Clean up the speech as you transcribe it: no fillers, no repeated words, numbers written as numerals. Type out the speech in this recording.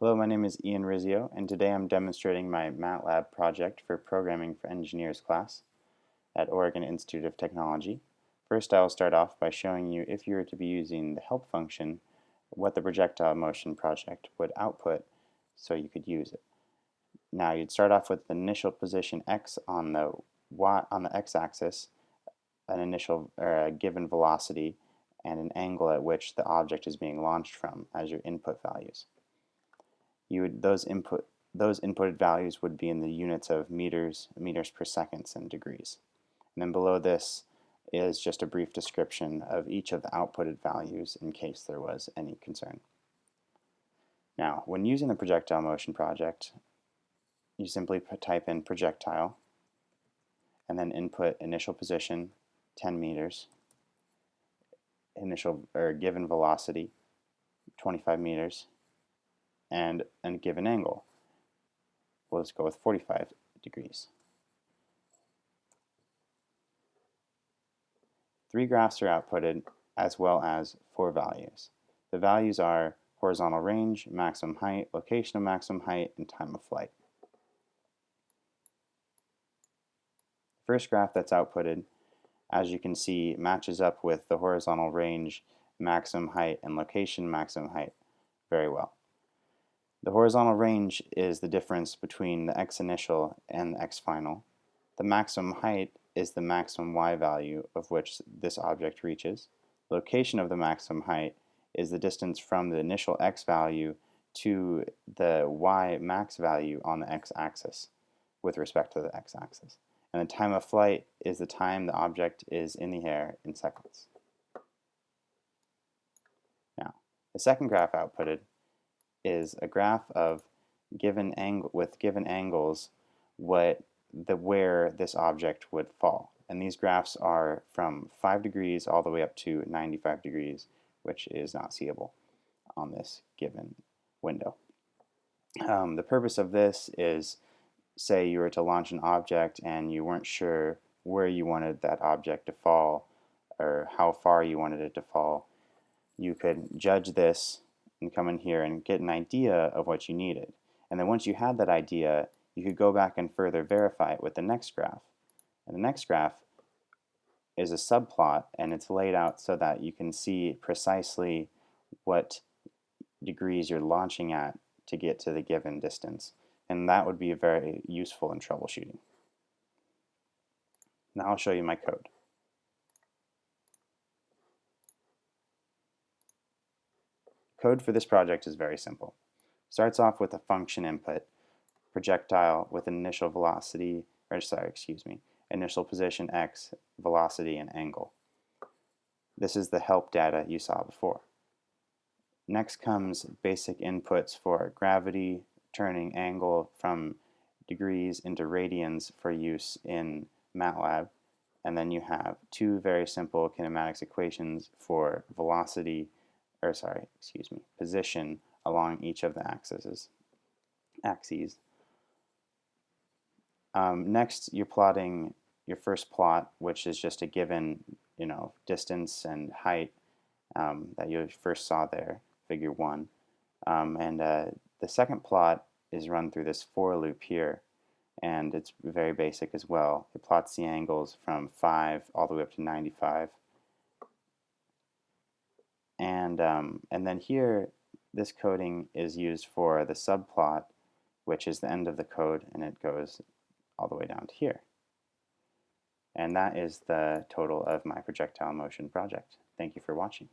Hello, my name is Ian Rizzio, and today I'm demonstrating my MATLAB project for Programming for Engineers class at Oregon Institute of Technology. First, I will start off by showing you, if you were to be using the help function, what the projectile motion project would output so you could use it. Now, you'd start off with the initial position x on the x-axis, an initial or a given velocity, and an angle at which the object is being launched from as your input values. Those inputted values would be in the units of meters per seconds, and degrees. And then below this is just a brief description of each of the outputted values in case there was any concern. Now, when using the projectile motion project, you simply type in projectile and then input initial position 10 meters, initial or given velocity 25 meters, and a given angle. We'll just go with 45 degrees. 3 graphs are outputted, as well as 4 values. The values are horizontal range, maximum height, location of maximum height, and time of flight. The first graph that's outputted, as you can see, matches up with the horizontal range, maximum height, and location maximum height very well. The horizontal range is the difference between the x initial and the x final. The maximum height is the maximum y value of which this object reaches. Location of the maximum height is the distance from the initial x value to the y max value on the x-axis with respect to the x-axis. And the time of flight is the time the object is in the air in seconds. Now, the second graph outputted is a graph of given angles where this object would fall. And these graphs are from 5 degrees all the way up to 95 degrees, which is not seeable on this given window. The purpose of this is, say you were to launch an object and you weren't sure where you wanted that object to fall or how far you wanted it to fall. You could judge this and come in here and get an idea of what you needed. And then once you had that idea, you could go back and further verify it with the next graph. And the next graph is a subplot, and it's laid out so that you can see precisely what degrees you're launching at to get to the given distance. And that would be very useful in troubleshooting. Now I'll show you my code. Code for this project is very simple. Starts off with a function input, projectile with initial velocity, initial position x, velocity, and angle. This is the help data you saw before. Next comes basic inputs for gravity, turning angle from degrees into radians for use in MATLAB, and then you have 2 very simple kinematics equations for position along each of the axes. Next, you're plotting your first plot, which is just a given, distance and height that you first saw there, figure 1. The second plot is run through this for loop here, and it's very basic as well. It plots the angles from 5 all the way up to 95. And then here, this coding is used for the subplot, which is the end of the code, and it goes all the way down to here. And that is the total of my projectile motion project. Thank you for watching.